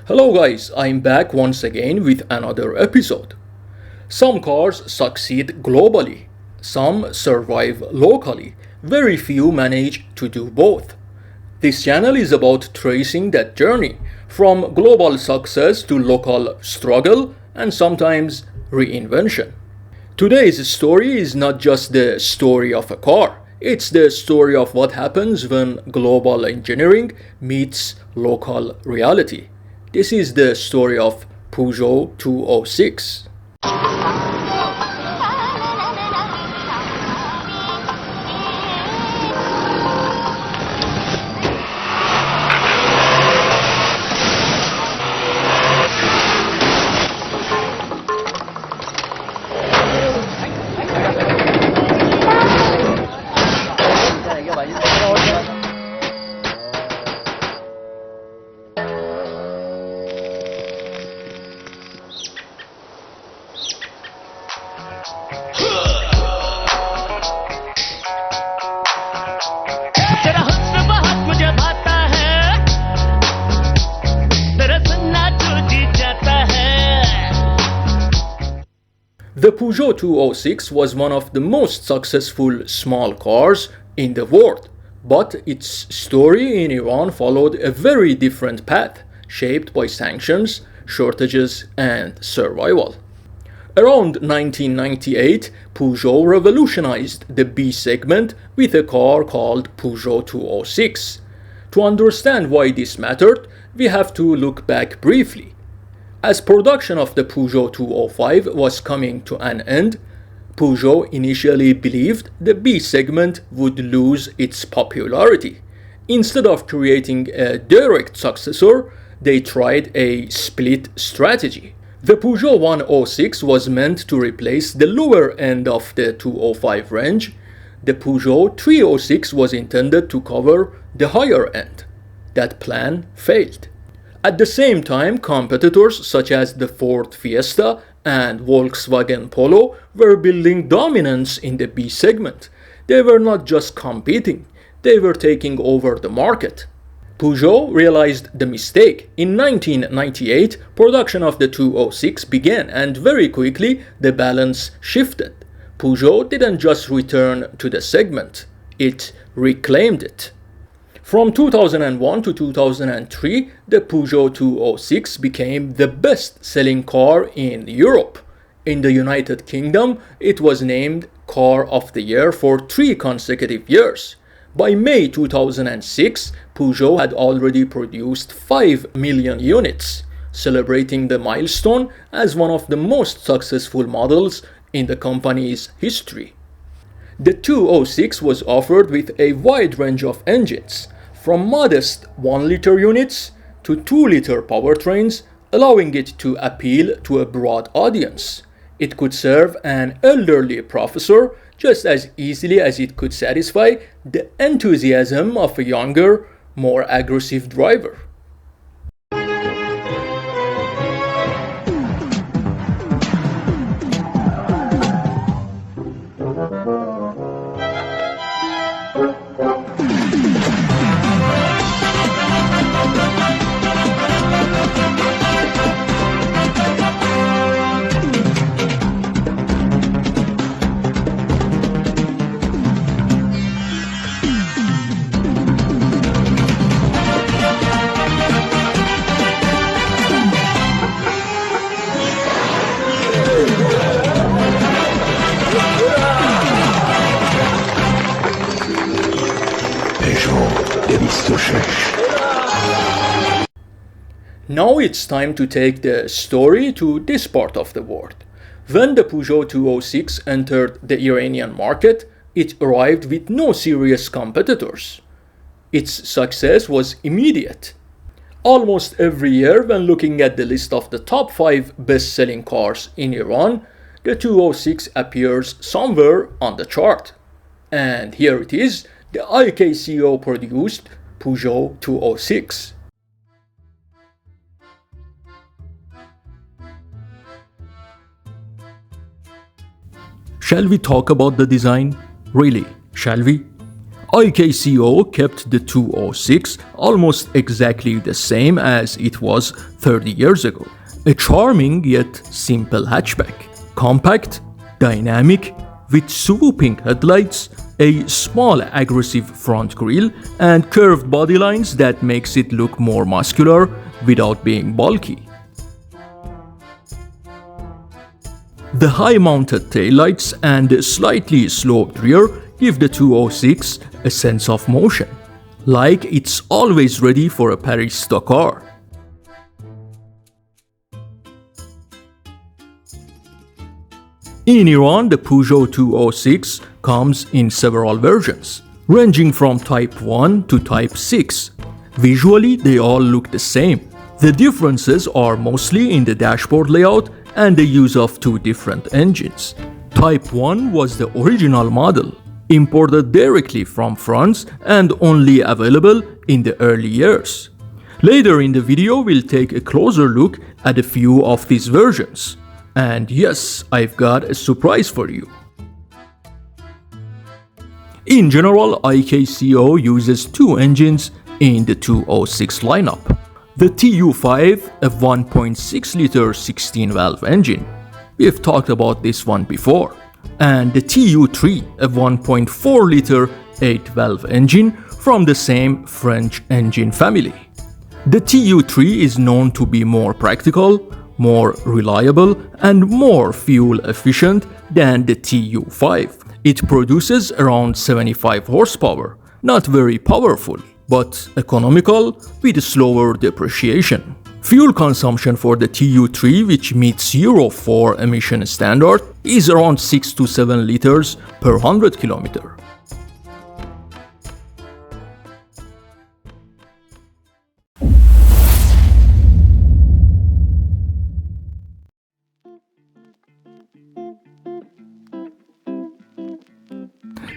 Hello guys, I'm back once again with another episode. Some cars succeed globally, some survive locally, very few manage to do both. This channel is about tracing that journey from global success to local struggle and sometimes reinvention. Today's story is not just the story of a car, it's the story of what happens when global engineering meets local reality. This is the story of Peugeot 206. The Peugeot 206 was one of the most successful small cars in the world, but its story in Iran followed a very different path, shaped by sanctions, shortages, and survival. Around 1998, Peugeot revolutionized the B segment with a car called Peugeot 206. To understand why this mattered, we have to look back briefly. As production of the Peugeot 205 was coming to an end, Peugeot initially believed the B segment would lose its popularity. Instead of creating a direct successor, they tried a split strategy. The Peugeot 106 was meant to replace the lower end of the 205 range. The Peugeot 306 was intended to cover the higher end. That plan failed. At the same time, competitors such as the Ford Fiesta and Volkswagen Polo were building dominance in the B segment. They were not just competing, they were taking over the market. Peugeot realized the mistake. In 1998, production of the 206 began and very quickly the balance shifted. Peugeot didn't just return to the segment, it reclaimed it. From 2001 to 2003, the Peugeot 206 became the best-selling car in Europe. In the United Kingdom, it was named Car of the Year for 3 consecutive years. By May 2006, Peugeot had already produced 5 million units, celebrating the milestone as one of the most successful models in the company's history. The 206 was offered with a wide range of engines, from modest 1-liter units to 2-liter powertrains, allowing it to appeal to a broad audience. It could serve an elderly professor just as easily as it could satisfy the enthusiasm of a younger, more aggressive driver. Now it's time to take the story to this part of the world. When the Peugeot 206 entered the Iranian market, it arrived with no serious competitors. Its success was immediate. Almost every year, when looking at the list of the top 5 best-selling cars in Iran, the 206 appears somewhere on the chart. And here it is, the IKCO produced Peugeot 206. Shall we talk about the design? Really, shall we? IKCO kept the 206 almost exactly the same as it was 30 years ago. A charming yet simple hatchback. Compact, dynamic, with swooping headlights, a small aggressive front grille, and curved body lines that makes it look more muscular without being bulky. The high-mounted taillights and slightly sloped rear give the 206 a sense of motion, like it's always ready for a Paris-Dakar. In Iran, the Peugeot 206 comes in several versions, ranging from Type 1 to Type 6. Visually, they all look the same. The differences are mostly in the dashboard layout and the use of two different engines. Type 1 was the original model, imported directly from France and only available in the early years. Later in the video, we'll take a closer look at a few of these versions. And yes, I've got a surprise for you. In general, IKCO uses two engines in the 206 lineup. The TU5, a 1.6-liter 16-valve engine. We've talked about this one before. And the TU3, a 1.4-liter 8-valve engine from the same French engine family. The TU3 is known to be more practical, more reliable, and more fuel efficient than the TU5. It produces around 75 horsepower, not very powerful, but economical with slower depreciation. Fuel consumption for the TU3, which meets Euro 4 emission standard, is around 6 to 7 liters per 100 kilometer.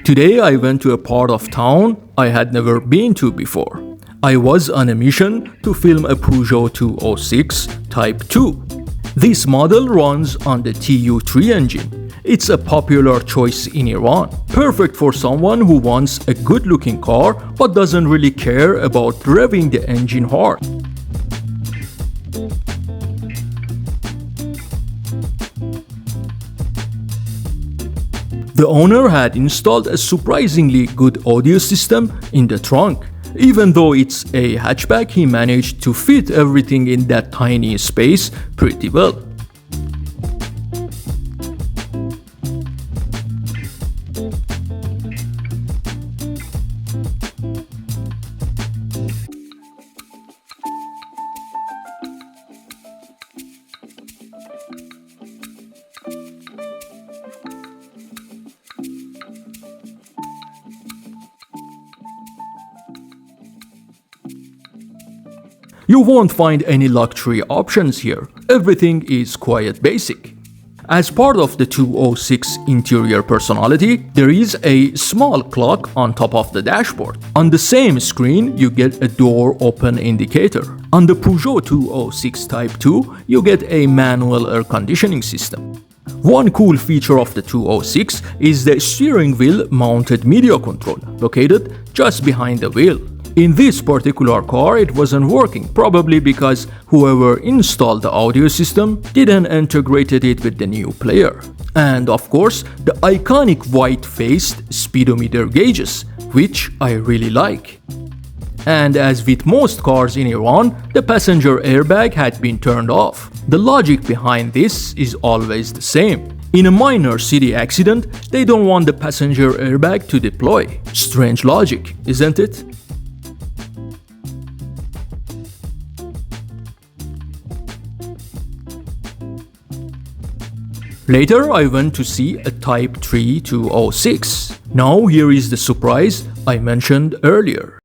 Today I went to a part of town I had never been to before. I was on a mission to film a Peugeot 206 Type 2. This model runs on the TU3 engine. It's a popular choice in Iran, perfect for someone who wants a good-looking car but doesn't really care about revving the engine hard. The owner had installed a surprisingly good audio system in the trunk. Even though it's a hatchback, he managed to fit everything in that tiny space pretty well. You won't find any luxury options here. Everything is quite basic. As part of the 206 interior personality, there is a small clock on top of the dashboard. On the same screen, you get a door open indicator. On the Peugeot 206 Type 2, you get a manual air conditioning system. One cool feature of the 206 is the steering wheel mounted media control, located just behind the wheel. In this particular car, it wasn't working, probably because whoever installed the audio system didn't integrate it with the new player. And of course, the iconic white-faced speedometer gauges, which I really like. And as with most cars in Iran, the passenger airbag had been turned off. The logic behind this is always the same. In a minor city accident, they don't want the passenger airbag to deploy. Strange logic, isn't it? Later, I went to see a Type 3 206. Now here is the surprise I mentioned earlier.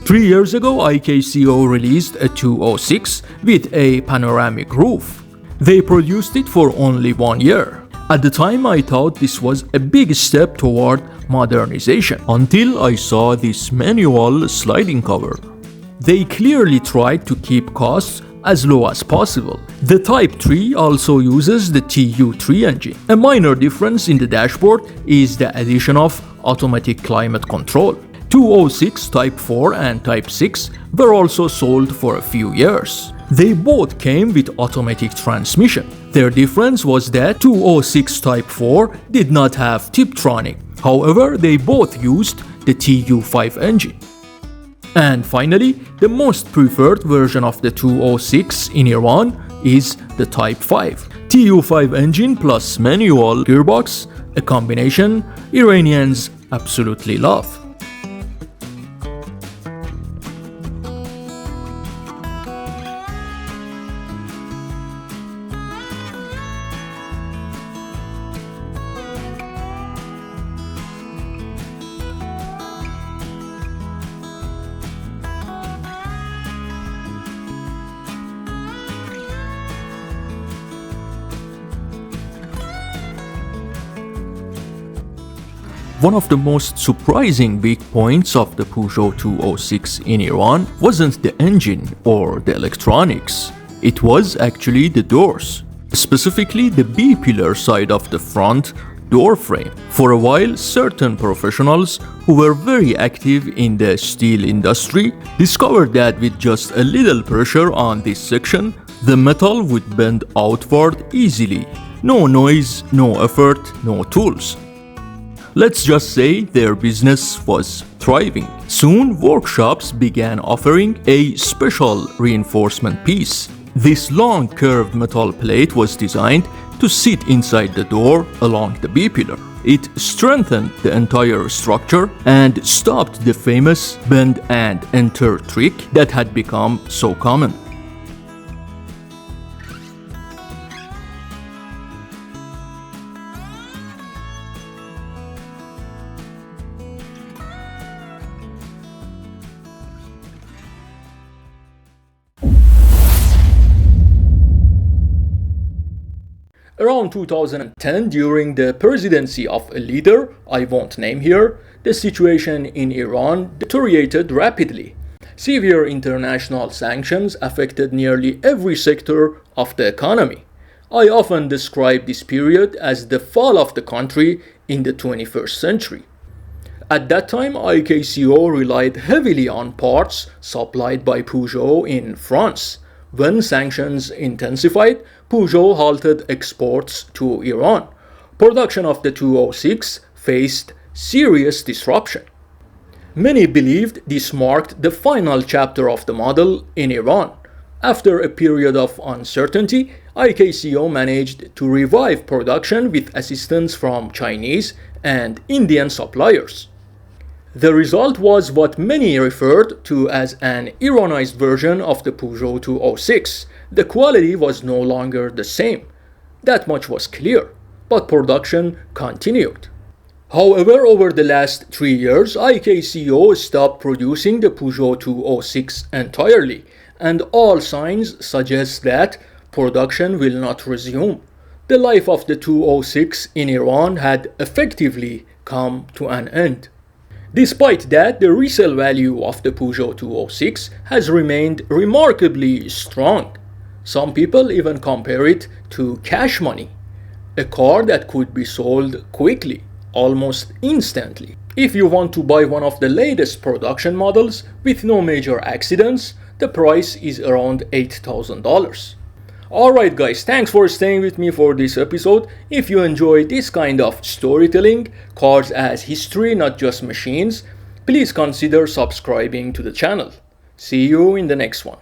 Three years ago, IKCO released a 206 with a panoramic roof. They produced it for only 1 year. At the time, I thought this was a big step toward modernization, until I saw this manual sliding cover. They clearly tried to keep costs as low as possible. The Type 3 also uses the TU3 engine. A minor difference in the dashboard is the addition of automatic climate control. 206 Type 4 and Type 6 were also sold for a few years. They both came with automatic transmission. Their difference was that 206 Type 4 did not have Tiptronic. However, they both used the TU5 engine. And finally, the most preferred version of the 206 in Iran is the Type 5. TU5 engine plus manual gearbox, a combination Iranians absolutely love. One of the most surprising big points of the Peugeot 206 in Iran wasn't the engine or the electronics. It was actually the doors, specifically the B-pillar side of the front door frame. For a while, certain professionals who were very active in the steel industry discovered that with just a little pressure on this section, the metal would bend outward easily. No noise, no effort, no tools. Let's just say their business was thriving. Soon, workshops began offering a special reinforcement piece. This long curved metal plate was designed to sit inside the door along the B-pillar. It strengthened the entire structure and stopped the famous bend and enter trick that had become so common. Around 2010, during the presidency of a leader I won't name here, the situation in Iran deteriorated rapidly. Severe international sanctions affected nearly every sector of the economy. I often describe this period as the fall of the country in the 21st century. At that time, IKCO relied heavily on parts supplied by Peugeot in France. When sanctions intensified, Peugeot halted exports to Iran. Production of the 206 faced serious disruption. Many believed this marked the final chapter of the model in Iran. After a period of uncertainty, IKCO managed to revive production with assistance from Chinese and Indian suppliers. The result was what many referred to as an Iranized version of the Peugeot 206. The quality was no longer the same. That much was clear, but production continued. However, over the last 3 years, IKCO stopped producing the Peugeot 206 entirely, and all signs suggest that production will not resume. The life of the 206 in Iran had effectively come to an end. Despite that, the resale value of the Peugeot 206 has remained remarkably strong. Some people even compare it to cash money, a car that could be sold quickly, almost instantly. If you want to buy one of the latest production models with no major accidents, the price is around $8,000. Alright guys, thanks for staying with me for this episode. If you enjoy this kind of storytelling, cars as history, not just machines, please consider subscribing to the channel. See you in the next one.